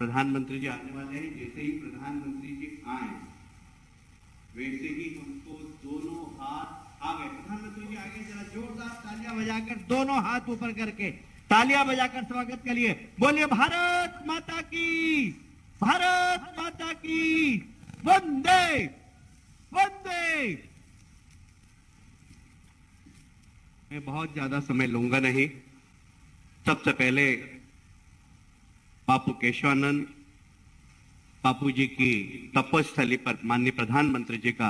प्रधानमंत्री जी आने वाले हैं। जैसे ही प्रधानमंत्री जी आए वैसे ही हमको दोनों हाथ आ गए। प्रधानमंत्री जी आगे, जरा जोरदार तालियां बजाकर दोनों हाथ ऊपर करके तालियां बजाकर स्वागत करिए। बोलिए भारत माता की, भारत माता की, वंदे वंदे। मैं बहुत ज्यादा समय लूंगा नहीं। सबसे पहले बापू केशवानंद बापू जी की तपस्थली पर माननीय प्रधानमंत्री जी का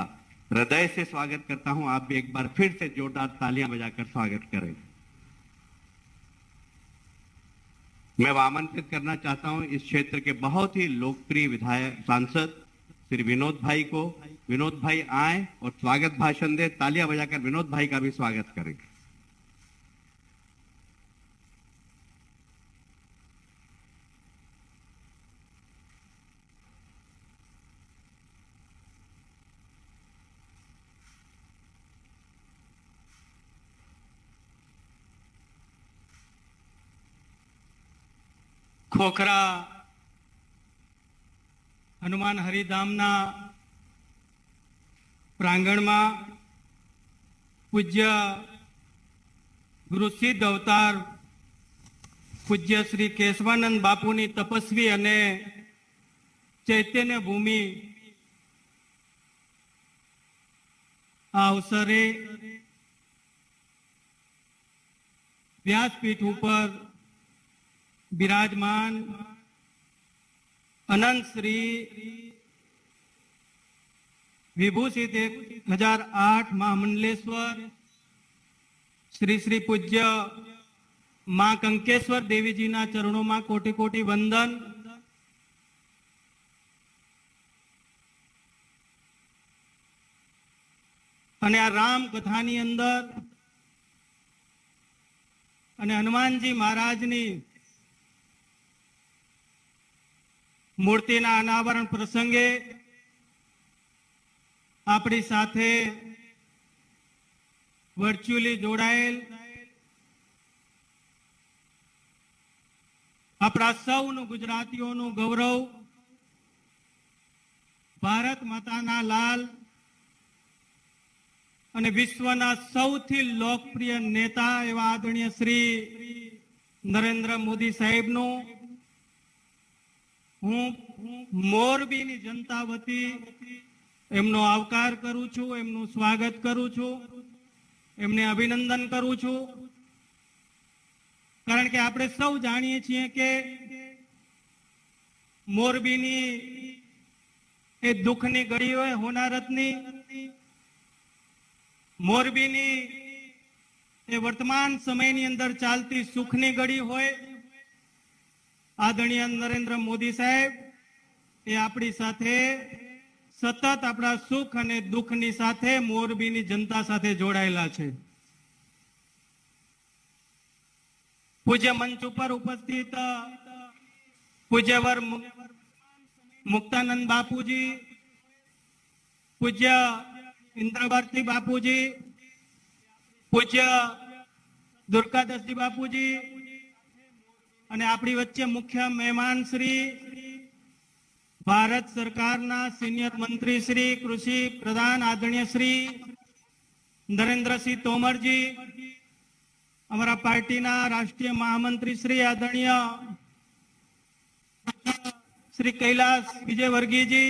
हृदय से स्वागत करता हूं। आप भी एक बार फिर से जोरदार तालियां बजाकर स्वागत करें। मैं आमंत्रित करना चाहता हूं इस क्षेत्र के बहुत ही लोकप्रिय विधायक सांसद श्री विनोद भाई को। विनोद भाई आए और स्वागत भाषण दे। तालियां बजाकर विनोद भाई का भी स्वागत करें। खोखरा हनुमान हरिधामना प्रांगणમાં પૂજ્ય ગુરુ સિદ્ધ અવતાર પૂજ્ય શ્રી કેશવાનંદ બાપુની તપસ્વી અને ચૈતન્ય ભૂમિ આ અવસરે વ્યાસપીઠ ઉપર विराजमान अनंत श्री विभूषित 1008 महामंडलेश्वर श्री श्री पूज्य मां कंकेश्वर देवी जी ना चरणों में कोटि कोटि वंदन। अने आ राम कथानी अंदर अने हनुमानजी महाराजनी मूर्तिना अनावरण प्रसंगे अपनी साथे वर्चुअली जोड़ायेल अपना सौनु गुजरातीओनु गौरव भारत माताना लाल अने विश्वना सौथी लोकप्रिय नेता एवा आदरणीय श्री नरेंद्र मोदी साहेबनु हूँ मोरबीनी जनता वती एमनो आवकार करूं छूं, एमनु स्वागत करूं छूं, एमने अभिनंदन करूं छूं। कारण के आपणे सौ जाणीए छीए के मोरबीनी ए दुखनी घड़ी होय होनारतनी, मोरबीनी ए वर्तमान समयनी अंदर चालती सुखनी घड़ी होय। आदरणीय नरेंद्र मोदी साहेब ए आपणी साथे सतत अपना सुख अने दुखनी साथे मोरबीनी जनता साथे जोड़ायेला छे। पूज्य मंच पर उपस्थित पूज्यवर मुक्तानंद बापूजी, पूज्य इंद्रभारती बापूजी, पूज्य दुर्गादास जी बापूजी અને આપણી વચ્ચે મુખ્ય મહેમાન શ્રી ભારત સરકારના સિનિયર મંત્રી શ્રી કૃષિ પ્રધાન આદરણીય શ્રી નરેન્દ્રસિંહ તોમરજી, અમારા પાર્ટીના રાષ્ટ્રીય મહામંત્રી શ્રી આદરણીય શ્રી કૈલાસ વિજયવર્ગીયજી,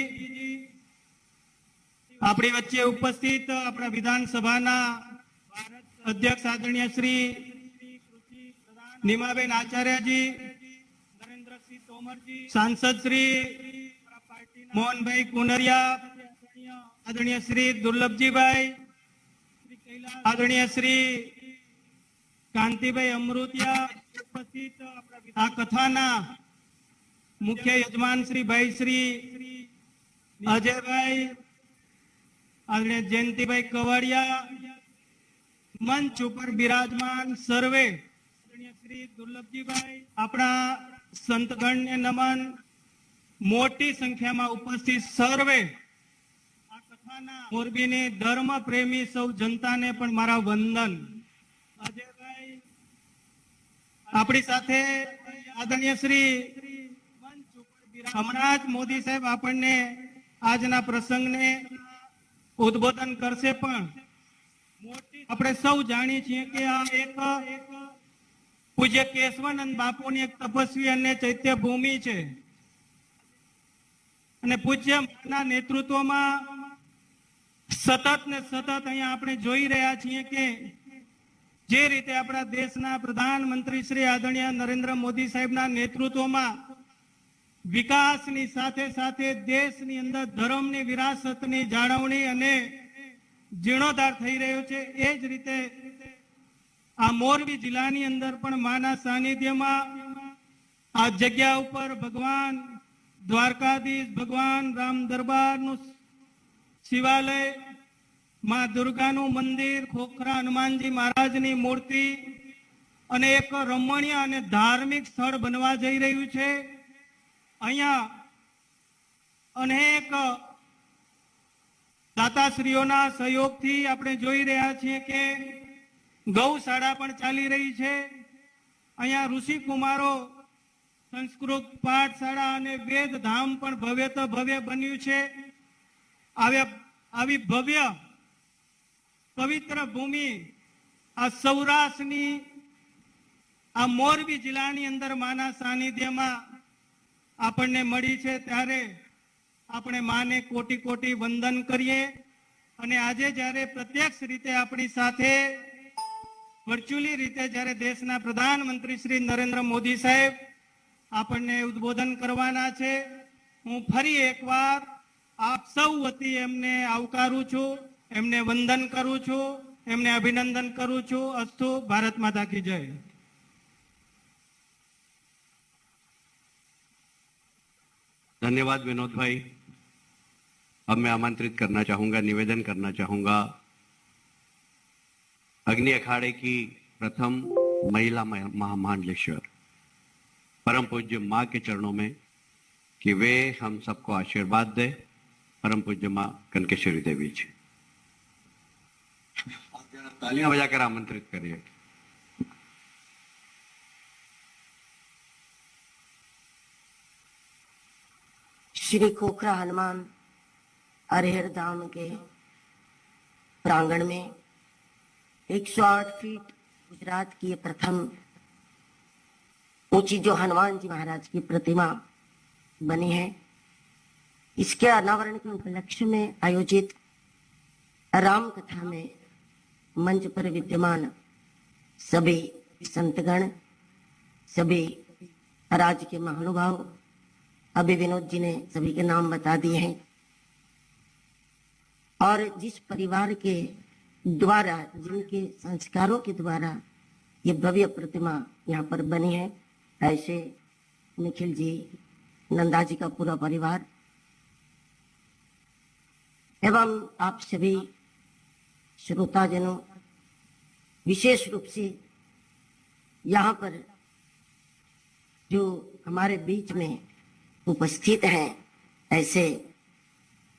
આપણી વચ્ચે ઉપસ્થિત આપણા વિધાનસભાના અધ્યક્ષ આદરણીય શ્રી निमाबेन आचार्य जी, नरेंद्र सिंह तोमर जी, सांसद श्री मोहन भाई कुनरिया, आदरणीय श्री दुर्लभ जी भाई, आदरणीय श्री कांति भाई अमृतिया, उपस्थित आ कथाना मुख्य यजमान श्री भाई श्री अजय भाई, आदरणीय जयंती भाई कवाड़िया, मंच पर विराजमान सर्वे श्री दुर्लभजी भाई, अपना संतगण ने नमन। मोटी संख्या में उपस्थित सर्वे आ कथाना मोरबीनी धर्म प्रेमी सौ जनता ने पण मारा वंदन। अजय भाई अपनी साथे आदरणीय श्री मंच पर હમણાં જ મોદી સાહેબ આપણને આજના પ્રસંગને ઉદ્બોધન કરશે, પણ આપણે સૌ જાણીએ છીએ કે આ એક પૂજ્ય કેશવાનંદ બાપુની એક તપસ્વી અને ચૈત્ય ભૂમિ છે અને પૂજ્યના નેતૃત્વમાં સતત ને સતત અહીંયા આપણે જોઈ રહ્યા છીએ કે જે રીતે આપણા દેશના પ્રધાનમંત્રી શ્રી આદરણીય નરેન્દ્ર મોદી સાહેબના નેતૃત્વમાં વિકાસની સાથે સાથે દેશની અંદર ધર્મની વિરાસતની જાળવણી અને જીર્ણોદ્ધાર થઈ રહ્યો છે. એ જ રીતે આ મોરબી જિલ્લાની અંદર પણ માના સાનિધ્યમાં આ જગ્યા ઉપર ભગવાન દ્વારકાધીશ, ભગવાન રામ દરબારનું શિવાલય, માં દુર્ગાનું મંદિર, ખોખરા હનુમાનજી મહારાજની મૂર્તિ અને એક રમણીય અને ધાર્મિક સ્થળ બનવા જઈ રહ્યું છે. અહીંયા અનેક દાતાશ્રીઓના સહયોગથી આપણે જોઈ રહ્યા છીએ કે ગૌશાળા પણ ચાલી રહી છે. અહીંયા ઋષિ કુમારો સંસ્કૃત પાઠશાળા અને વેદ ધામ પણ ભવ્ય ભવ્ય બન્યું છે. આવી ભવ્ય પવિત્ર ભૂમિ આ સૌરાષ્ટ્રની આ મોરબી જિલ્લાની અંદર માના સાનિધ્યમાં આપણને મળી છે, ત્યારે આપણે માને કોટી કોટી વંદન કરીએ. અને આજે જ્યારે પ્રત્યક્ષ રીતે આપણી સાથે વર્ચ્યુઅલી રીતે જ્યારે દેશના પ્રધાનમંત્રી શ્રી નરેન્દ્ર મોદી સાહેબ આપણને ઉદ્બોધન કરવાના છે, હું ફરી એકવાર આપ સૌ વતી એમને આવકારું છું, એમને વંદન કરું છું, એમને અભિનંદન કરું છું. અસ્તુ. ભારત માતા કી જય. धन्यवाद विनोद भाई. अब मैं आमंत्रित करना चाहूंगा, निवेदन करना चाहूंगा अग्नि अखाड़े की प्रथम महिला महामंडलेश्वर परम पूज्य माँ के चरणों में कि वे हम सबको आशीर्वाद दे. परम पूज्य माँ कनकेश्वरी देवी जी, तालियां बजाकर आमंत्रित करिए. श्री खोखरा हनुमान अरहर धाम के प्रांगण में 108 फीट गुजरात की प्रथम ऊंची जो हनुमान जी महाराज की प्रतिमा बनी है, इसके अनावरण के उपलक्ष्य में आयोजित राम कथा में मंच पर विद्यमान सभी संतगण, सभी राज्य के महानुभाव, अभी विनोद जी ने सभी के नाम बता दिए हैं, और जिस परिवार के द्वारा, जिनके संस्कारों के द्वारा ये भव्य प्रतिमा यहाँ पर बनी है, ऐसे निखिल जी, नंदा जी का पूरा परिवार एवं आप सभी श्रोताजनों, विशेष रूप से यहाँ पर जो हमारे बीच में उपस्थित हैं, ऐसे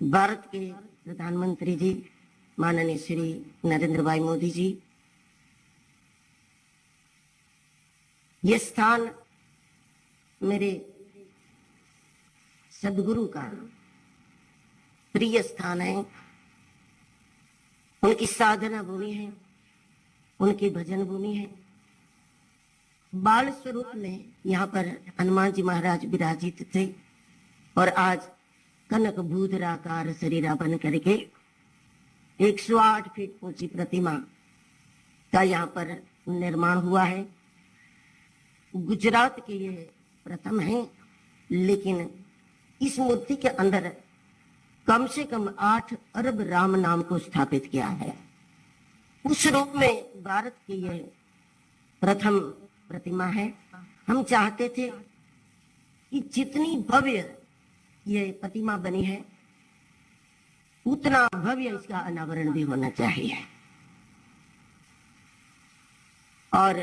भारत के प्रधानमंत्री जी माननीय श्री नरेंद्र भाई मोदी जी, ये स्थान मेरे सदगुरु का प्रिय स्थान है, उनकी साधना भूमि है, उनकी भजन भूमि है. बाल स्वरूप में यहाँ पर हनुमान जी महाराज विराजित थे और आज कनक भूधराकार शरीरा बन करके 108 फीट ऊंची प्रतिमा का यहाँ पर निर्माण हुआ है. गुजरात के ये प्रथम है, लेकिन इस मूर्ति के अंदर कम से कम 8 अरब राम नाम को स्थापित किया है. उस रूप में भारत की ये प्रथम प्रतिमा है. हम चाहते थे कि जितनी भव्य ये प्रतिमा बनी है, उतना भव्य इसका अनावरण भी होना चाहिए. और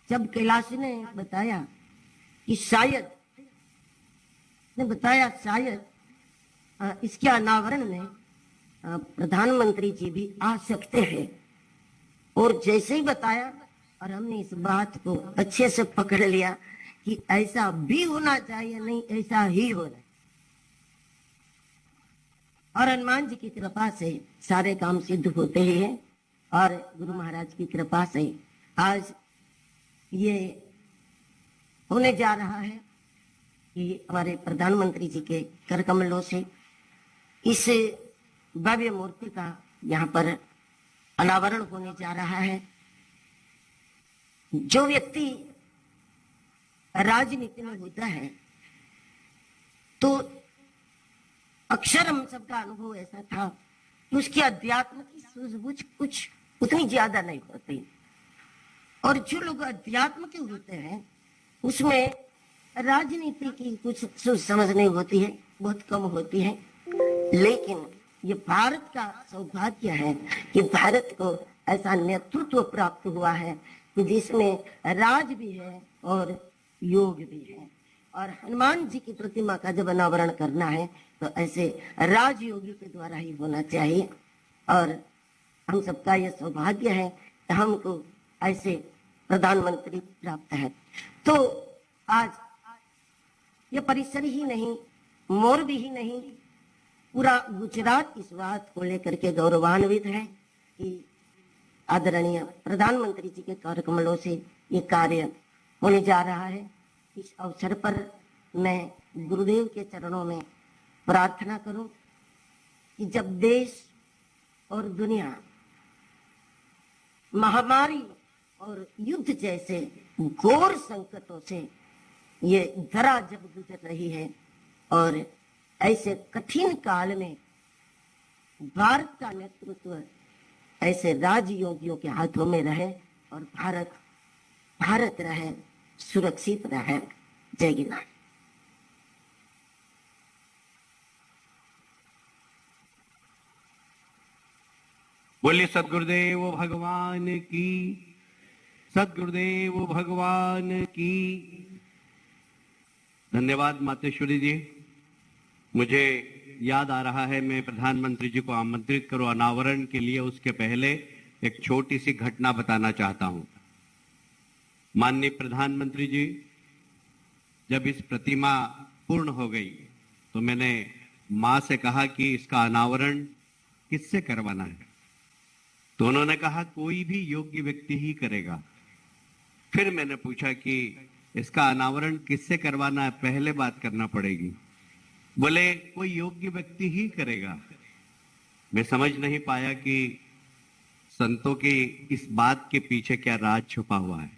जब कैलाश ने बताया कि शायद इसके अनावरण में प्रधानमंत्री जी भी आ सकते हैं, और जैसे ही बताया और हमने इस बात को अच्छे से पकड़ लिया कि कि ऐसा भी होना चाहिए, नहीं ऐसा ही होना। और हनुमान जी की कृपा से सारे काम सिद्ध होते ही हैं। और गुरु महाराज की कृपा से आज ये होने जा रहा है कि हमारे प्रधानमंत्री जी के कर कमलों से इस भव्य मूर्ति का यहाँ पर अनावरण होने जा रहा है। जो व्यक्ति राजनीति में होता है तो अक्सर हम सबका अनुभव ऐसा था कि उसकी अध्यात्म की सूझबूझ कुछ उतनी ज्यादा नहीं होती, और जो लोग अध्यात्म के होते हैं उसमें राजनीति की कुछ सूझ समझ नहीं होती है, बहुत कम होती है। लेकिन ये भारत का सौभाग्य है कि भारत को ऐसा नेतृत्व प्राप्त हुआ है कि जिसमें राज भी है और योग भी है। और हनुमान जी की प्रतिमा का जब अनावरण करना है तो ऐसे राजयोगी के द्वारा ही होना चाहिए। और हम सबका यह सौभाग्य है कि हमको ऐसे प्रधानमंत्री प्राप्त है। तो आज ये परिसर ही नहीं, मोरबी ही नहीं, पूरा गुजरात इस बात को लेकर के गौरवान्वित है कि आदरणीय प्रधानमंत्री जी के कर कमलों से ये कार्य होने जा रहा है। इस अवसर पर मैं गुरुदेव के चरणों में प्रार्थना करूं कि जब देश और दुनिया महामारी और युद्ध जैसे घोर संकटों से ये धरा जब गुजर रही है, और ऐसे कठिन काल में भारत का नेतृत्व ऐसे राजयोगियों के हाथों में रहे और भारत रहे, सुरक्षित रहे। जय गिरनार। बोलिए सदगुरुदेव भगवान की, सदगुरुदेव भगवान की। धन्यवाद मातेश्वरी जी। मुझे याद आ रहा है, मैं प्रधानमंत्री जी को आमंत्रित करूं अनावरण के लिए, उसके पहले एक छोटी सी घटना बताना चाहता हूं। माननीय प्रधानमंत्री जी, जब इस प्रतिमा पूर्ण हो गई तो मैंने मां से कहा कि इसका अनावरण किससे करवाना है, तो उन्होंने कहा कोई भी योग्य व्यक्ति ही करेगा। फिर मैंने पूछा कि इसका अनावरण किससे करवाना है, पहले बात करना पड़ेगी। बोले कोई योग्य व्यक्ति ही करेगा। मैं समझ नहीं पाया कि संतों की इस बात के पीछे क्या राज छुपा हुआ है।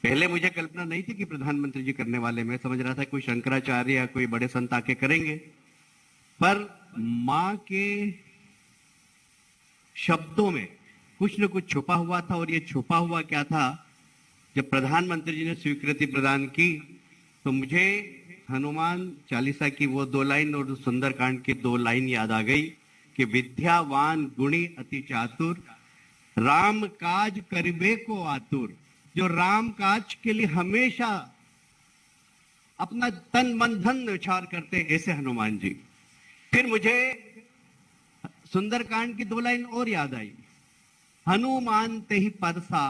पहले मुझे कल्पना नहीं थी कि प्रधानमंत्री जी करने वाले, मैं समझ रहा था कोई शंकराचार्य या कोई बड़े संत आके करेंगे, पर मां के शब्दों में कुछ न कुछ छुपा हुआ था। और ये छुपा हुआ क्या था, जब प्रधानमंत्री जी ने स्वीकृति प्रदान की तो मुझे हनुमान चालीसा की वो 2 लाइन और सुंदरकांड की 2 लाइन याद आ गई कि विद्यावान गुणी अति चातुर, राम काज करिबे को आतुर। जो राम काज के लिए हमेशा अपना तन मन धन न्यौछावर करते, ऐसे हनुमान जी। फिर मुझे सुंदरकांड की 2 लाइन और याद आई, हनुमान ते ही परसा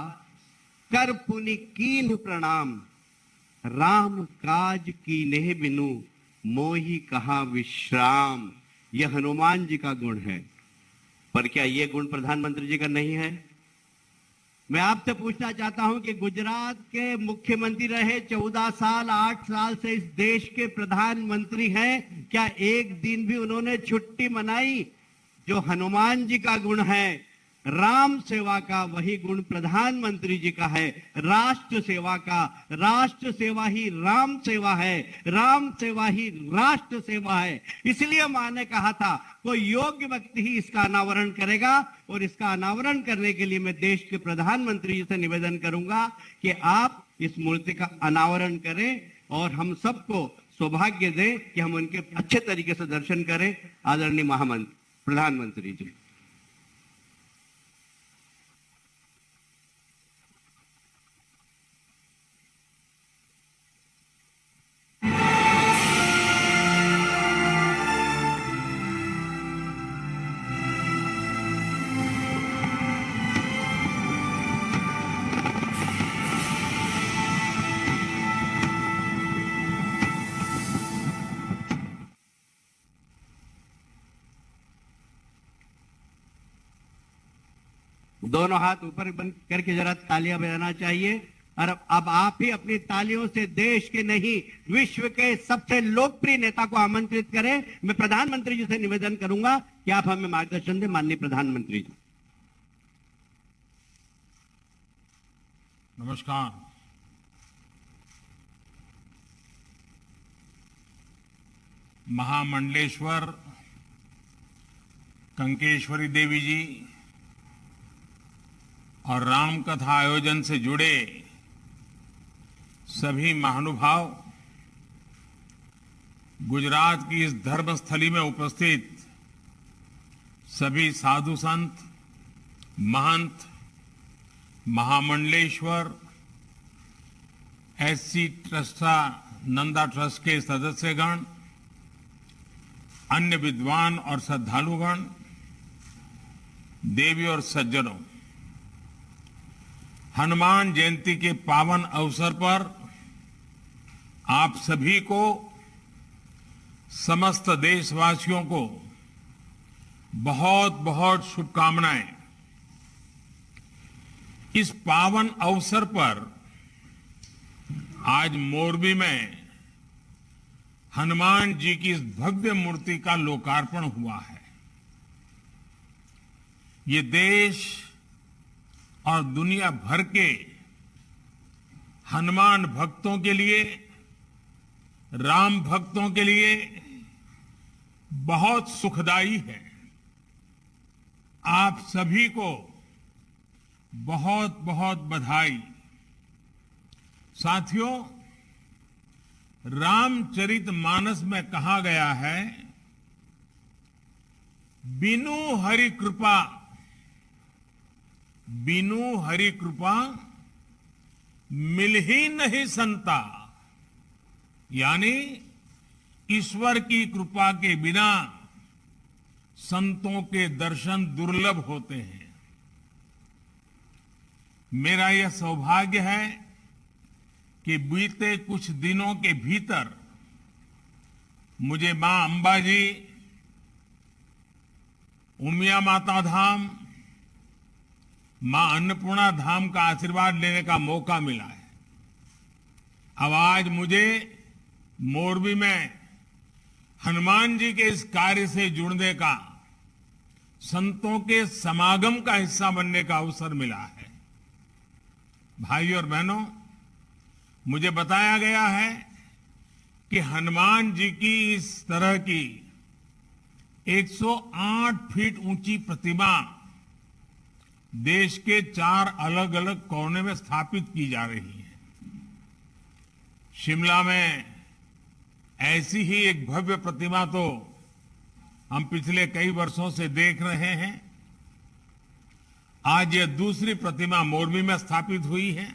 कर पुनि कीन्ह प्रणाम, राम काज की नेह बिनु मोहि कहा विश्राम। यह हनुमान जी का गुण है। पर क्या यह गुण प्रधानमंत्री जी का नहीं है? मैं आपसे पूछना चाहता हूं कि गुजरात के मुख्यमंत्री रहे 14 साल, 8 साल से इस देश के प्रधानमंत्री हैं, क्या एक दिन भी उन्होंने छुट्टी मनाई? जो हनुमान जी का गुण है राम सेवा का, वही गुण प्रधानमंत्री जी का है राष्ट्र सेवा का। राष्ट्र सेवा ही राम सेवा है, राम सेवा ही राष्ट्र सेवा है। इसलिए मां ने कहा था कोई योग्य व्यक्ति ही इसका अनावरण करेगा। और इसका अनावरण करने के लिए मैं देश के प्रधानमंत्री जी से निवेदन करूंगा कि आप इस मूर्ति का अनावरण करें और हम सबको सौभाग्य दें कि हम उनके अच्छे तरीके से दर्शन करें। आदरणीय महामंत्री प्रधानमंत्री जी। दोनों हाथ ऊपर बंद करके जरा तालियां बजाना चाहिए। और अब आप ही अपनी तालियों से देश के नहीं विश्व के सबसे लोकप्रिय नेता को आमंत्रित करें। मैं प्रधानमंत्री जी से निवेदन करूंगा कि आप हमें मार्गदर्शन दें। माननीय प्रधानमंत्री जी। नमस्कार। महामंडलेश्वर कंकेश्वरी देवी जी और राम कथा आयोजन से जुड़े सभी महानुभाव, गुजरात की इस धर्मस्थली में उपस्थित सभी साधु संत, महंत, महामंडलेश्वर एससी ट्रस्टा नंदा ट्रस्ट के सदस्यगण, अन्य विद्वान और श्रद्धालुगण, देवी और सज्जनों, हनुमान जयंती के पावन अवसर पर आप सभी को, समस्त देशवासियों को बहुत बहुत शुभकामनाएं। इस पावन अवसर पर आज मोरबी में हनुमान जी की इस भव्य मूर्ति का लोकार्पण हुआ है। ये देश और दुनिया भर के हनुमान भक्तों के लिए, राम भक्तों के लिए बहुत सुखदाई है। आप सभी को बहुत बहुत बधाई। साथियों, रामचरितमानस में कहा गया है, बिनु हरि कृपा, बिनु हरि कृपा मिल ही नहीं संता। यानी ईश्वर की कृपा के बिना संतों के दर्शन दुर्लभ होते हैं। मेरा यह सौभाग्य है कि बीते कुछ दिनों के भीतर मुझे मां अंबाजी, उमिया माता धाम, मां अन्नपूर्णा धाम का आशीर्वाद लेने का मौका मिला है। अब आज मुझे मोरबी में हनुमान जी के इस कार्य से जुड़ने का, संतों के समागम का हिस्सा बनने का अवसर मिला है। भाइयों और बहनों, मुझे बताया गया है कि हनुमान जी की इस तरह की 108 फीट ऊंची प्रतिमा देश के 4 अलग अलग कोने में स्थापित की जा रही है। शिमला में ऐसी ही एक भव्य प्रतिमा तो हम पिछले कई वर्षों से देख रहे हैं। आज यह दूसरी प्रतिमा मोरबी में स्थापित हुई है।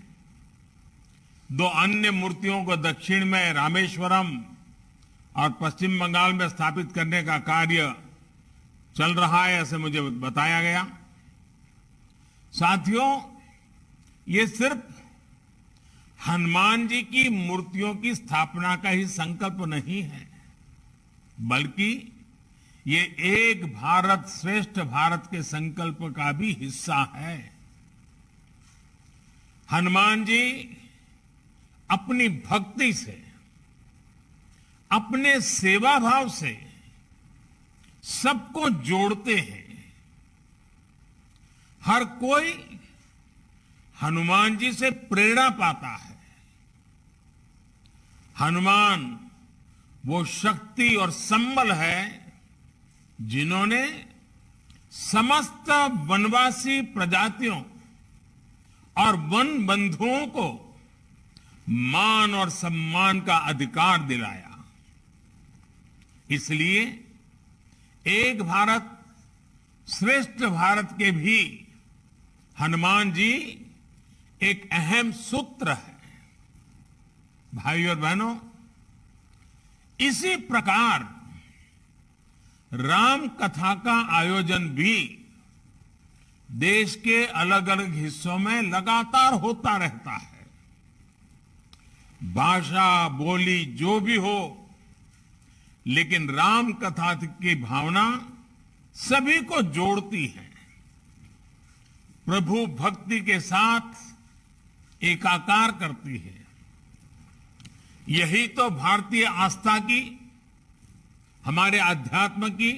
2 अन्य मूर्तियों को दक्षिण में रामेश्वरम और पश्चिम बंगाल में स्थापित करने का कार्य चल रहा है, ऐसे मुझे बताया गया। साथियों, ये सिर्फ हनुमान जी की मूर्तियों की स्थापना का ही संकल्प नहीं है, बल्कि ये एक भारत श्रेष्ठ भारत के संकल्प का भी हिस्सा है। हनुमान जी अपनी भक्ति से, अपने सेवा भाव से सबको जोड़ते हैं। हर कोई हनुमान जी से प्रेरणा पाता है। हनुमान वो शक्ति और संबल है जिन्होंने समस्त वनवासी प्रजातियों और वन बंधुओं को मान और सम्मान का अधिकार दिलाया। इसलिए एक भारत श्रेष्ठ भारत के भी हनुमान जी एक अहम सूत्र है। भाइयों और बहनों, इसी प्रकार राम कथा का आयोजन भी देश के अलग अलग हिस्सों में लगातार होता रहता है। भाषा बोली जो भी हो, लेकिन राम कथा की भावना सभी को जोड़ती है। प्रभु भक्ति के साथ एकाकार करती है। यही तो भारतीय आस्था की, हमारे अध्यात्म की,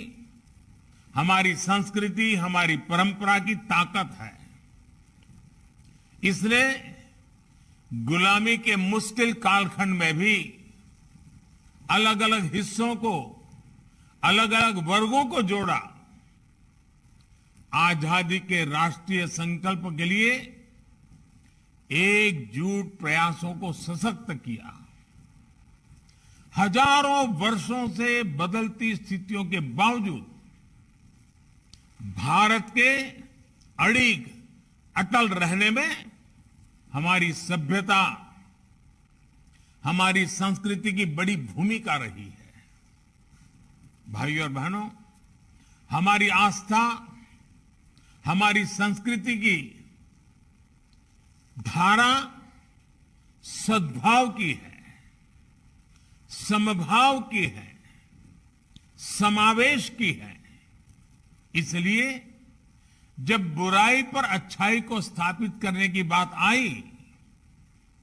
हमारी संस्कृति, हमारी परंपरा की ताकत है। इसलिए गुलामी के मुश्किल कालखंड में भी अलग अलग हिस्सों को, अलग अलग वर्गों को जोड़ा, आजादी के राष्ट्रीय संकल्प के लिए एकजुट प्रयासों को सशक्त किया। हजारों वर्षों से बदलती स्थितियों के बावजूद भारत के अड़िग अटल रहने में हमारी सभ्यता, हमारी संस्कृति की बड़ी भूमिका रही है। भाइयों और बहनों, हमारी आस्था, हमारी संस्कृति की धारा सद्भाव की है, समभाव की है, समावेश की है। इसलिए जब बुराई पर अच्छाई को स्थापित करने की बात आई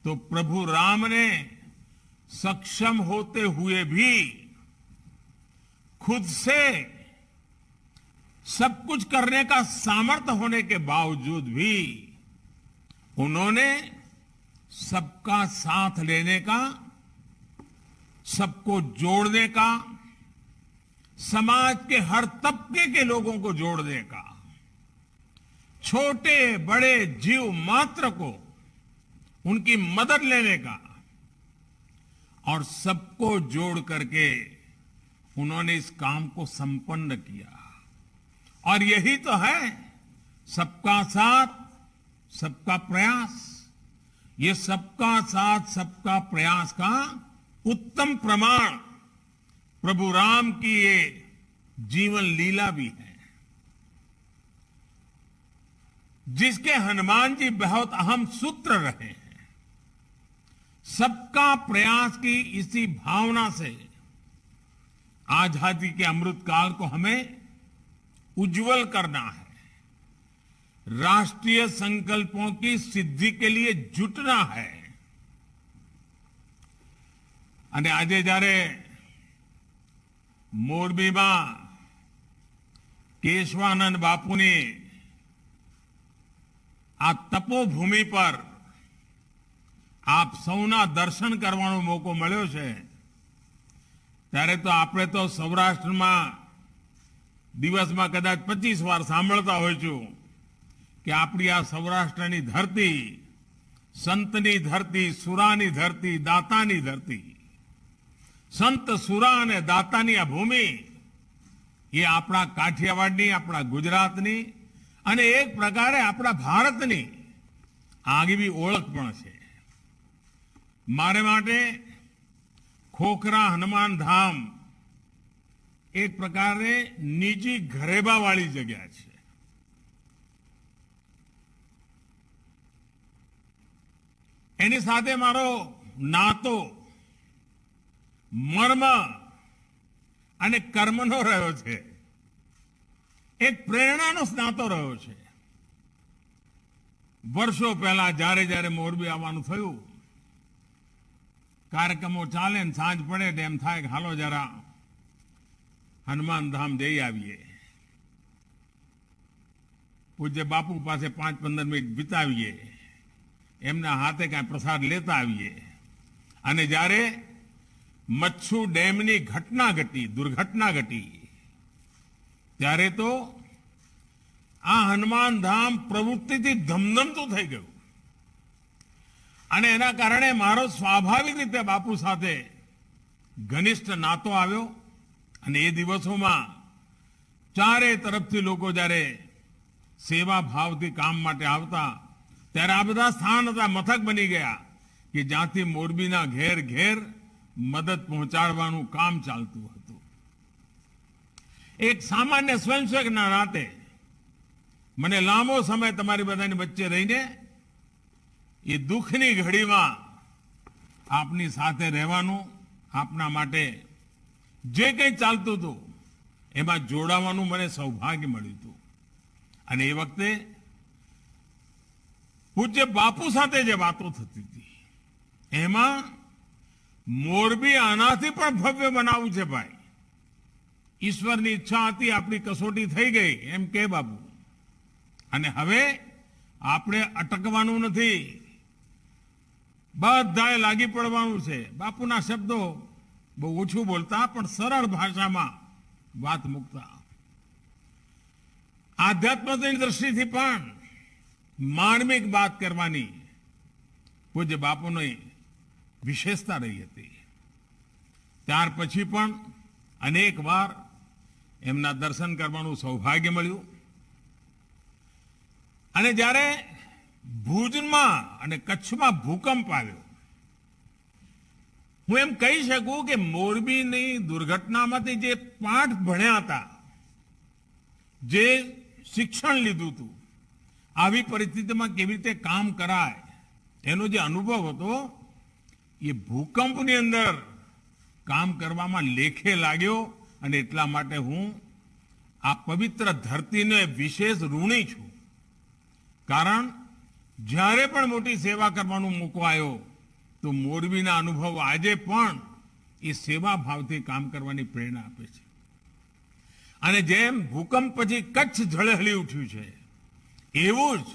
तो प्रभु राम ने सक्षम होते हुए भी खुद से सब कुछ करने का सामर्थ्य होने के बावजूद भी उन्होंने सबका साथ लेने का, सबको जोड़ने का, समाज के हर तबके के लोगों को जोड़ने का, छोटे बड़े जीव मात्र को उनकी मदद लेने का और सबको जोड़ करके उन्होंने इस काम को संपन्न किया। और यही तो है सबका साथ सबका प्रयास। ये सबका साथ सबका प्रयास का उत्तम प्रमाण प्रभु राम की ये जीवन लीला भी है, जिसके हनुमान जी बहुत अहम सूत्र रहे हैं। सबका प्रयास की इसी भावना से आजादी के अमृत काल को हमें उज्जवल करना है। राष्ट्रीय संकल्पों की सिद्धि के लिए जुटना है। અને આજે જ્યારે મોરબીમાં કેશવાનંદ બાપુની આ તપોભૂમિ પર આપ સૌના દર્શન કરવાનો મોકો મળ્યો છે, ત્યારે તો આપણે તો સૌરાષ્ટ્રમાં દિવસમાં કદાચ 25 વાર સાંભળતા હોઈશું કે આપણી આ સૌરાષ્ટ્રની ધરતી સંતની ધરતી, સુરાની ધરતી, દાતાની ધરતી, संत सुरा ने दातानी आ भूमि ये अपना काठियावाड़नी, अपना गुजरातनी અને એક પ્રકારે આપણા ભારતની આગવી ઓળખ પણ છે। મારે માટે ખોખરા હનુમાન ધામ એક પ્રકારે નીજી ઘરેબાવાળી જગ્યા છે। એની સાથે મારો નાતો મર્મ અને કર્મનો રહ્યો છે, એક પ્રેરણાનો નાતો રહ્યો છે। વર્ષો પહેલા જ્યારે જ્યારે મોરબી આવવાનું થયું, કાર્યક્રમો ચાલે ને સાંજ પડે તો એમ થાય કે હાલો જરા હનુમાન ધામ જઈ આવીએ, પૂજ્ય બાપુ પાસે 5-15 મિનિટ વિતાવીએ, એમના હાથે કાંઈ પ્રસાદ લેતા આવીએ। અને જ્યારે મચ્છુ ડેમની ઘટના ઘટી, દુર્ઘટના ઘટી, ત્યારે તો આ હનુમાન ધામ પ્રવૃત્તિથી ધમધમતું થઈ ગયું અને એના કારણે મારો સ્વાભાવિક રીતે બાપુ સાથે ઘનિષ્ઠ નાતો આવ્યો। અને એ દિવસોમાં ચારે તરફથી લોકો જ્યારે સેવા ભાવથી કામ માટે આવતા, ત્યારે આ બધા સ્થાન હતા, મથક બની ગયા કે જ્યાંથી મોરબીના ઘેર ઘેર મદદ પહોંચાડવાનું કામ ચાલતું હતું। એક સામાન્ય સ્વયંસેવકના નાતે મને લાંબો સમય તમારી બધાની વચ્ચે રહીને એ દુઃખની ઘડીમાં આપની સાથે રહેવાનું, આપના માટે જે કંઈ ચાલતું હતું એમાં જોડાવાનું મને સૌભાગ્ય મળ્યું હતું। અને એ વખતે પૂજ્ય બાપુ સાથે જે વાતો થતી હતી એમાં મોરબી આનાથી પણ ભવ્ય બનાવવું છે ભાઈ. ઈશ્વરની ઈચ્છા હતી, આપણી કસોટી થઈ ગઈ એમ કે બાપુ. અને હવે આપણે અટકવાનું નથી, બધાએ લાગી પડવાનું છે. બાપુના શબ્દો બહુ ઓછું બોલતા પણ સરળ ભાષામાં વાત મૂકતા. આધ્યાત્મની દ્રષ્ટિથી પણ માર્મિક વાત કરવાની પૂજ્ય બાપુની વિશેષતા રહી હતી. ત્યાર પછી પણ અનેક વાર એમના દર્શન કરવાનું સૌભાગ્ય મળ્યું. અને જ્યારે ભુજમાં અને કચ્છમાં ભૂકંપ આવ્યો, હું એમ કહી શકું કે મોરબીની દુર્ઘટનામાંથી જે પાઠ ભણ્યા હતા, જે શિક્ષણ લીધું હતું, આવી પરિસ્થિતિમાં કેવી રીતે કામ કરાય એનો જે અનુભવ હતો એ ભૂકંપની અંદર કામ કરવામાં લેખે લાગ્યો. અને એટલા માટે હું આ પવિત્ર ધરતીને વિશેષ ઋણી છું. કારણ જ્યારે પણ મોટી સેવા કરવાનો મોકો આવ્યો તો મોરબીના અનુભવ આજે પણ એ સેવા ભાવથી કામ કરવાની પ્રેરણા આપે છે. અને જેમ ભૂકંપ પછી કચ્છ ઝળહળી ઉઠ્યું છે, એવું જ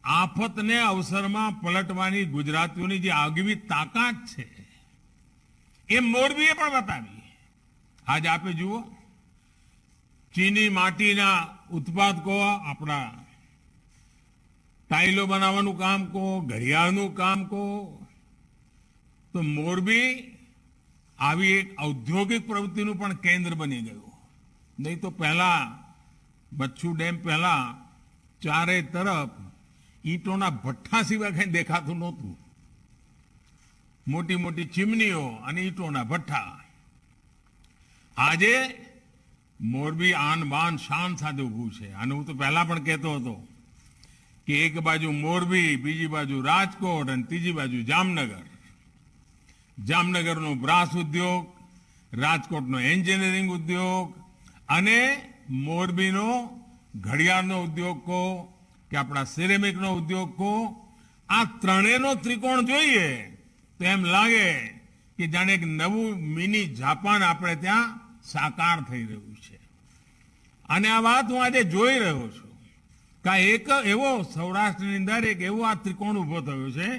આફતને અવસરમાં પલટવાની ગુજરાતીઓની જે આગવી તાકાત છે એ મોરબીએ પણ બતાવી. આજે આપે જુઓ, ચીની માટીના ઉત્પાદ કહો, આપણા ટાઇલો બનાવવાનું કામ કહો, ઘડિયાળનું કામ કહો, તો મોરબી આવી એક ઔદ્યોગિક પ્રવૃત્તિનું પણ કેન્દ્ર બની ગયું. નહીં તો પહેલા બચ્છુ ડેમ પહેલા ચારે તરફ ઈંટોના ભઠ્ઠા સિવાય કંઈ દેખાતું નહોતું. મોટી મોટી ચીમનીઓ અને ઈંટોના ભઠ્ઠા. આજે મોરબી આન બાન શાન સાથે ઊભું છે. અને હું તો પહેલા પણ કહેતો હતો કે એક બાજુ મોરબી, બીજી બાજુ રાજકોટ અને ત્રીજી બાજુ જામનગર. જામનગરનો બ્રાસ ઉદ્યોગ, રાજકોટનો એન્જિનિયરિંગ ઉદ્યોગ અને મોરબીનો ઘડિયાળનો ઉદ્યોગ કહો કે આપણા સિરેમિકનો ઉદ્યોગ કહો, આ ત્રણેયનો ત્રિકોણ જોઈએ તો એમ લાગે કે જાણે એક નવું મિની જાપાન આપણે ત્યાં સાકાર થઈ રહ્યું છે. અને આ વાત હું આજે જોઈ રહ્યો છું કે એક એવો સૌરાષ્ટ્રની અંદર એક એવો આ ત્રિકોણ ઉભો થયો છે.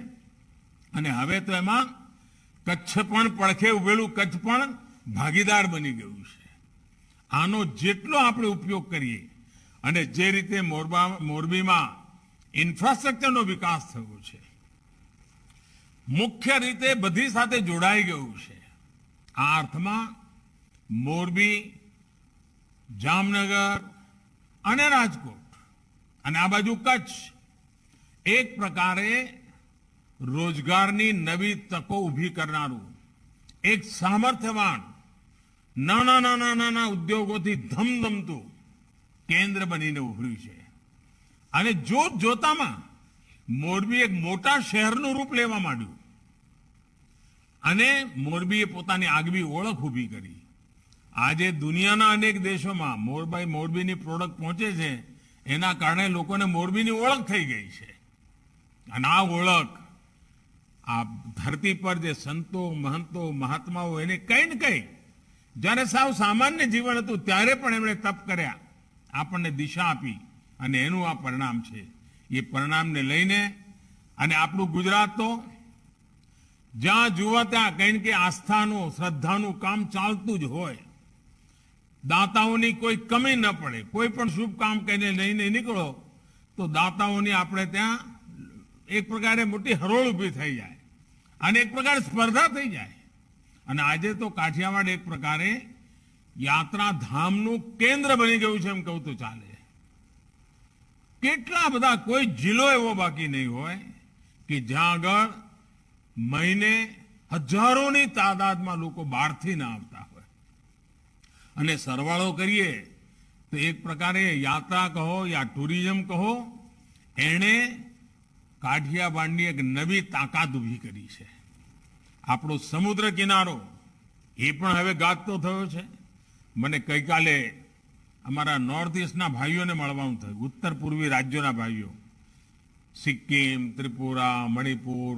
અને હવે તો એમાં કચ્છ પણ પડખે ઉભેલું કચ્છ પણ ભાગીદાર બની ગયું છે. આનો જેટલો આપણે ઉપયોગ કરીએ અને જે રીતે મોરબીમાં ઇન્ફ્રાસ્ટ્રક્ચરનો વિકાસ થયો છે, મુખ્ય રીતે બધી સાથે જોડાઈ ગયું છે. આ અર્થમાં મોરબી, જામનગર અને રાજકોટ અને આ બાજુ કચ્છ એક પ્રકારે રોજગારની નવી તકો ઊભી કરનારું એક સામર્થ્યવાન નાના ઉદ્યોગોથી ધમધમતું કેન્દ્ર બનીને ઉભર્યું છે. અને જોત જોતામાં મોરબી એક મોટા શહેરનું રૂપ લેવા માંડ્યું અને મોરબીએ પોતાની આગવી ઓળખ ઊભી કરી. આજે દુનિયાના અનેક દેશોમાં મોરબીની પ્રોડક્ટ પહોંચે છે, એના કારણે લોકોને મોરબીની ઓળખ થઈ ગઈ છે. અને આ ઓળખ આ ધરતી પર જે સંતો, મહંતો, મહાત્માઓ એને કઈ ને કઈ જ્યારે સાવ સામાન્ય જીવન હતું ત્યારે પણ એમણે તપ કર્યા, આપણને દિશા આપી અને એનું આ પરિણામ છે. એ પરિણામને લઈને અને આપણું ગુજરાત તો જ્યાં જુઓ ત્યાં કંઈ ને કંઈ આસ્થાનું, શ્રદ્ધાનું કામ ચાલતું જ હોય. દાતાઓની કોઈ કમી ન પડે. કોઈ પણ શુભ કામ કહીને લઈને નીકળો તો દાતાઓની આપણે ત્યાં એક પ્રકારે મોટી હરોળ ઊભી થઈ જાય અને એક પ્રકારે સ્પર્ધા થઈ જાય. અને આજે તો કાઠિયાવાડ એક પ્રકારે યાત્રાધામનું કેન્દ્ર બની ગયું છે એમ કહું તો ચાલે. કેટલા બધા, કોઈ જિલ્લો એવો બાકી નહીં હોય કે જ્યાં આગળ મહિને હજારોની તાદાદમાં લોકો બહારથી ના આવતા હોય. અને સરવાળો કરીએ તો એક પ્રકારે યાત્રા કહો યા ટુરિઝમ કહો, એણે કાઠિયાવાડની એક નવી તાકાત ઊભી કરી છે. આપણો સમુદ્ર કિનારો એ પણ હવે ગાજતો થયો છે. મને ગઈકાલે અમારા નોર્થ ઇસ્ટના ભાઈઓને મળવાનું થયું, ઉત્તર પૂર્વી રાજ્યોના ભાઈઓ. સિક્કિમ, ત્રિપુરા, મણિપુર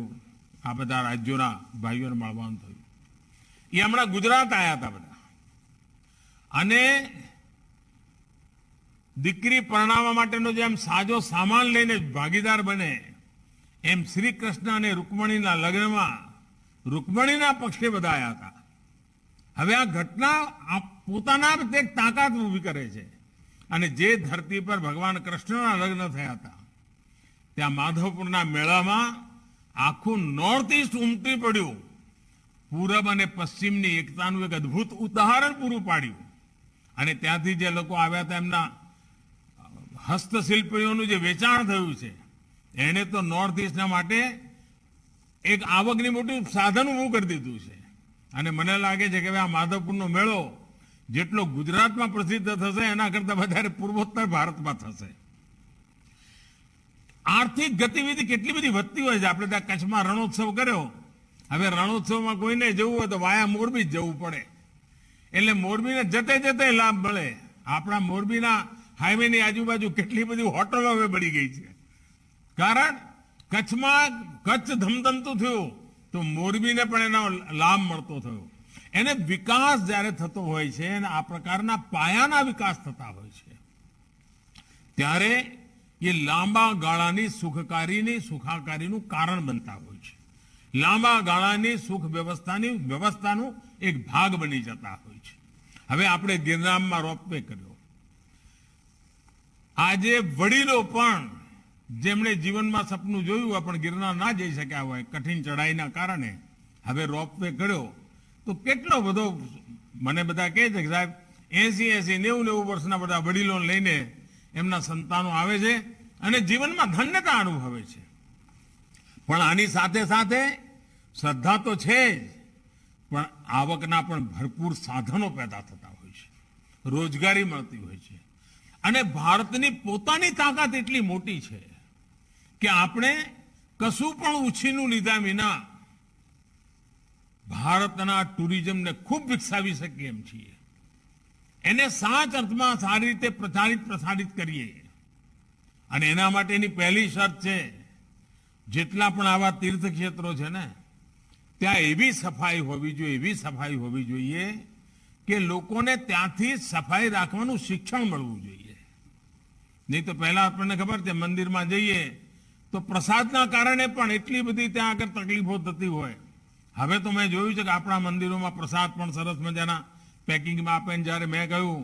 આ બધા રાજ્યોના ભાઈઓને મળવાનું થયું. એ હમણાં ગુજરાત આવ્યા હતા બધા. અને દીકરી પરણાવવા માટેનો જેમ સાજો સામાન લઈને ભાગીદાર બને એમ શ્રી કૃષ્ણ અને રૂકમણીના લગ્નમાં રૂકમણીના પક્ષે બધા આવ્યા હતા. હવે આ ઘટના પોતાના એક તાકાત ઊભી કરે છે. અને જે ધરતી પર ભગવાન કૃષ્ણના લગ્ન થયા હતા ત્યાં માધવપુરના મેળામાં આખું નોર્થ ઇસ્ટ ઉમટી પડ્યું. પૂરબ અને પશ્ચિમની એકતાનું એક અદ્ભુત ઉદાહરણ પૂરું પાડ્યું. અને ત્યાંથી જે લોકો આવ્યા હતા એમના હસ્તશિલ્પીઓનું જે વેચાણ થયું છે એને તો નોર્થ ઇસ્ટના માટે એક આવકની મોટું સાધન ઊભું કરી દીધું છે. અને મને લાગે છે કે આ માધવપુરનો મેળો જેટલો ગુજરાતમાં પ્રસિદ્ધ થશે એના કરતા વધારે પૂર્વોત્તર ભારતમાં થશે. આર્થિક ગતિવિધિ કેટલી બધી વધતી હોય છે. આપણે ત્યાં કચ્છમાં રણોત્સવ કર્યો. હવે રણોત્સવમાં કોઈને જવું હોય તો વાયા મોરબી જ જવું પડે. એટલે મોરબીને જતે જતે લાભ મળે. આપણા મોરબીના હાઈવેની આજુબાજુ કેટલી બધી હોટલો હવે બની ગઈ છે. કારણ કચ્છમાં કચ્છ ધમધમતું થયું તો મોરબીને પણ એનો લાભ મળતો થયો. એને વિકાસ જ્યારે થતો હોય છે અને આ પ્રકારના પાયાના વિકાસ થતા હોય છે ત્યારે એ લાંબા ગાળાની સુખાકારીનું કારણ બનતા હોય છે. લાંબા ગાળાની સુખ વ્યવસ્થાનું એક ભાગ બની જતા હોય છે. હવે આપણે ગિરનારમાં રોપવે કર્યો. આજે વડીલો પણ જેમણે જીવનમાં સપનું જોયું હોય પણ ગિરનાર ના જઈ શક્યા હોય કઠિન ચઢાઈના કારણે હવે રોપવે કર્યો તો કેટલો બધો મને બધા કહે છે કે સાહેબ 80-90 વર્ષના બધા વડીલો લઈને એમના સંતાનો આવે છે અને જીવનમાં ધન્યતા અનુભવે છે. પણ આની સાથે સાથે શ્રદ્ધા તો છે જ પણ આવકના પણ ભરપૂર સાધનો પેદા થતા હોય છે. રોજગારી મળતી હોય છે. અને ભારતની પોતાની તાકાત એટલી મોટી છે કે આપણે કશું પણ ઉછીનું લીધા વિના ભારતના ટુરિઝમને ખૂબ વિકસાવી શકીએ એમ છીએ. એને સાચ અર્થમાં સારી રીતે પ્રસારિત કરીએ. અને એના માટેની પહેલી શરત છે જેટલા પણ આવા તીર્થક્ષેત્રો છે ને ત્યાં એવી સફાઈ હોવી જોઈએ કે લોકોને ત્યાંથી સફાઈ રાખવાનું શિક્ષણ મળવું જોઈએ. નહીં તો પહેલા આપણને ખબર છે મંદિરમાં જઈએ તો પ્રસાદના કારણે પણ એટલી બધી ત્યાં આગળ તકલીફો થતી હોય. હવે તો મેં જોયું છે કે આપણા મંદિરોમાં પ્રસાદ પણ સરસ મજાના પેકિંગમાં આપે. જ્યારે મેં કહ્યું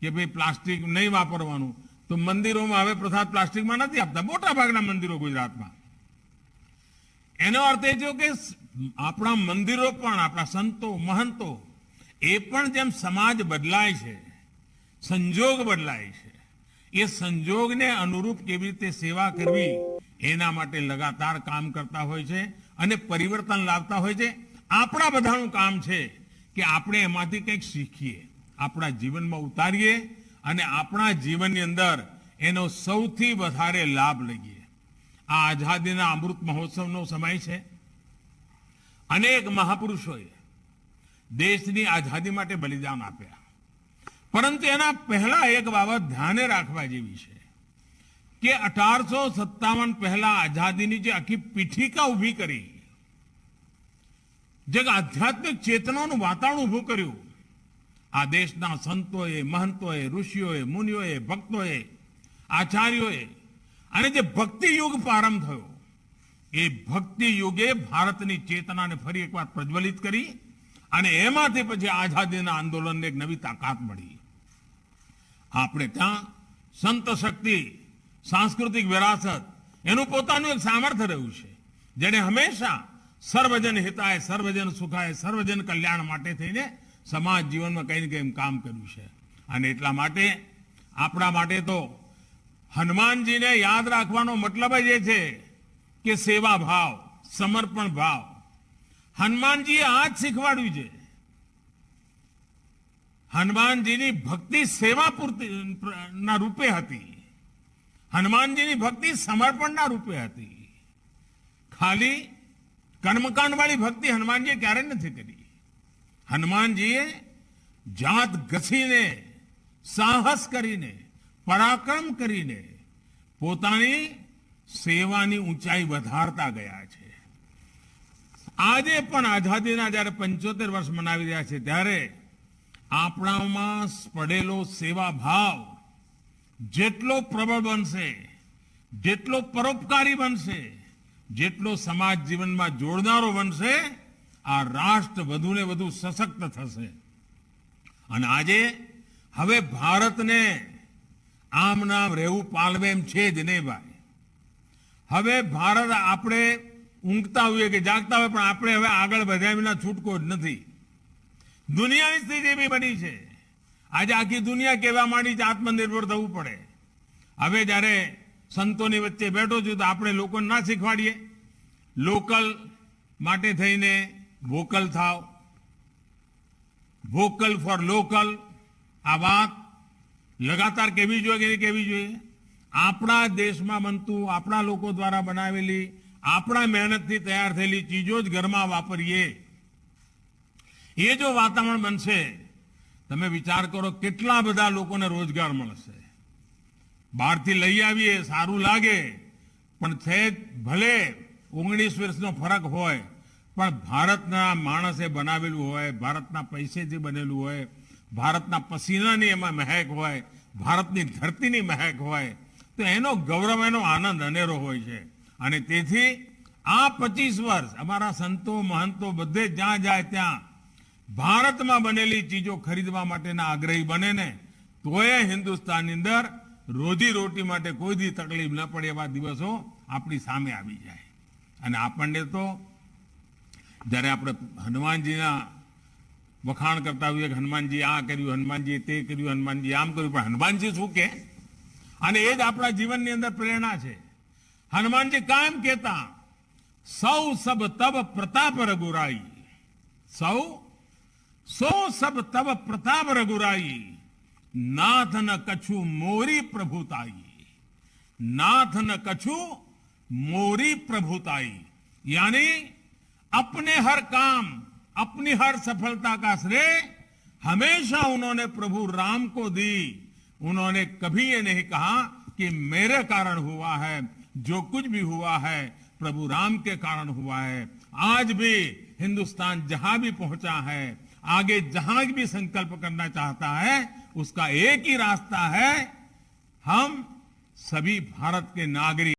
કે ભાઈ પ્લાસ્ટિક નહીં વાપરવાનું તો મંદિરોમાં હવે પ્રસાદ પ્લાસ્ટિકમાં નથી આપતા મોટા ભાગના મંદિરો ગુજરાતમાં. એનો અર્થ એ થયો કે આપણા મંદિરો પણ આપણા સંતો મહંતો એ પણ જેમ સમાજ બદલાય છે સંજોગ બદલાય છે એ સંજોગને અનુરૂપ કેવી રીતે સેવા કરવી એના માટે લગાતાર કામ કરતા હોય છે અને પરિવર્તન લાવતા હોય છે. આપણા બધાનું કામ છે કે આપણે એમાંથી કંઈક શીખીએ, આપણા જીવનમાં ઉતારીએ અને આપણા જીવનની અંદર એનો સૌથી વધારે લાભ લઈએ. આ આઝાદીના અમૃત મહોત્સવનો સમય છે. અનેક મહાપુરુષોએ દેશની આઝાદી માટે બલિદાન આપ્યા. પરંતુ એના પહેલા એક બાબત ધ્યાને રાખવા જેવી છે કે 1857 પહેલા આઝાદીની જે આખી પીઠિકા ઊભી કરી, જે આધ્યાત્મિક ચેતનાનું વાતાવરણ ઊભું કર્યું, આ દેશના સંતોએ મહંતોએ ઋષિઓએ મુનિઓએ ભક્તોએ આચાર્યોએ અને જે ભક્તિ યુગ પ્રારંભ થયો એ ભક્તિ યુગે ભારતની ચેતનાને ફરી એકવાર પ્રજ્વલિત કરી અને એમાંથી પછી આઝાદીના આંદોલનને એક નવી તાકાત મળી. આપણે ત્યાં સંત શક્તિ સાંસ્કૃતિક વિરાસત એનું પોતાનું એક સામર્થ્ય રહ્યું છે જેને હંમેશા સર્વજન હિતાય સર્વજન સુખાય સર્વજન કલ્યાણ માટે થઈને સમાજ જીવનમાં કંઈ ને કંઈ કામ કર્યું છે. અને એટલા માટે આપણા માટે તો હનુમાનજીને યાદ રાખવાનો મતલબ જ એ છે કે સેવા ભાવ, સમર્પણ ભાવ. હનુમાનજીએ આ જ શીખવાડ્યું છે. હનુમાનજીની ભક્તિ સેવા પૂર્તિના રૂપે હતી. હનુમાનજીની ભક્તિ સમર્પણના રૂપે હતી. ખાલી કર્મકાંડ વાળી ભક્તિ હનુમાનજીએ ક્યારે નથી કરી. હનુમાનજીએ જાત ઘસીને સાહસ કરીને પરાક્રમ કરીને પોતાની સેવાની ઊંચાઈ વધારતા ગયા છે. આજે પણ આઝાદીના જ્યારે 75 વર્ષ મનાવી રહ્યા છે ત્યારે આપણામાં પડેલો સેવા ભાવ જેટલો પ્રબળ બનશે, જેટલો પરોપકારી બનશે, જેટલો સમાજ જીવનમાં જોડનારો બનશે, આ રાષ્ટ્ર વધુ ને વધુ સશક્ત થશે. અને આજે હવે ભારતને આમ નામ રહેવું પાલવે એમ છે જ નહીં ભાઈ. હવે ભારત આપણે ઊંઘતા હોઈએ કે જાગતા હોય પણ આપણે હવે આગળ વધ્યા વિના છૂટકો જ નથી. દુનિયાની સ્થિતિ એવી બની છે. આજે આખી દુનિયા કહેવા માંડી છે આત્મનિર્ભર થવું પડે. હવે જ્યારે સંતોની વચ્ચે બેઠો છું તો આપણે લોકોને ના શીખવાડીએ લોકલ માટે થઈને વોકલ થાવ, વોકલ ફોર લોકલ. આ વાત લગાતાર કહેવી જોઈએ કે નહીં કહેવી જોઈએ? આપણા દેશમાં બનતું, આપણા લોકો દ્વારા બનાવેલી, આપણા મહેનતથી તૈયાર થયેલી ચીજો જ ઘરમાં વાપરીએ. એ જો વાતાવરણ બનશે, તમે વિચાર કરો કેટલા બધા લોકોને રોજગાર મળશે. બહારથી લઈ આવીએ સારું લાગે, પણ સહેજ ભલે 19 વર્ષનો ફરક હોય, પણ ભારતના માણસે બનાવેલું હોય, ભારતના પૈસેથી બનેલું હોય, ભારતના પસીનાની એમાં મહેક હોય, ભારતની ધરતીની મહેક હોય, તો એનો ગૌરવ, એનો આનંદ અનેરો હોય છે. અને તેથી આ 25 વર્ષ અમારા સંતો મહંતો બધે જ્યાં જાય ત્યાં ભારતમાં બનેલી ચીજો ખરીદવા માટેના આગ્રહી બને ને તોય હિન્દુસ્તાનની અંદર રોજી રોટી માટે કોઈ દી તકલીફ ન પડે એવા દિવસો આપણી સામે આવી જાય. અને આપણને તો જ્યારે આપણે હનુમાનજીના વખાણ કરતા હોઈએ કે હનુમાનજી આ કર્યું, હનુમાનજી તે કર્યું, હનુમાનજી આમ કર્યું, પણ હનુમાનજી શું કે? અને એ જ આપણા જીવનની અંદર પ્રેરણા છે. હનુમાનજી કાયમ કહેતા, સૌ સબ તબ પ્રતાપ રઘુરાઈ, સૌ સબ તબ પ્રતાપ રઘુરાઈ, नाथ न कछु मोरी प्रभुताई, नाथ न कछु मोरी प्रभुताई. यानी अपने हर काम, अपनी हर सफलता का श्रेय हमेशा उन्होंने प्रभु राम को दी. उन्होंने कभी ये नहीं कहा कि मेरे कारण हुआ है. जो कुछ भी हुआ है प्रभु राम के कारण हुआ है. आज भी हिंदुस्तान जहां भी पहुंचा है, आगे जहां भी संकल्प करना चाहता है, उसका एक ही रास्ता है, हम सभी भारत के नागरिक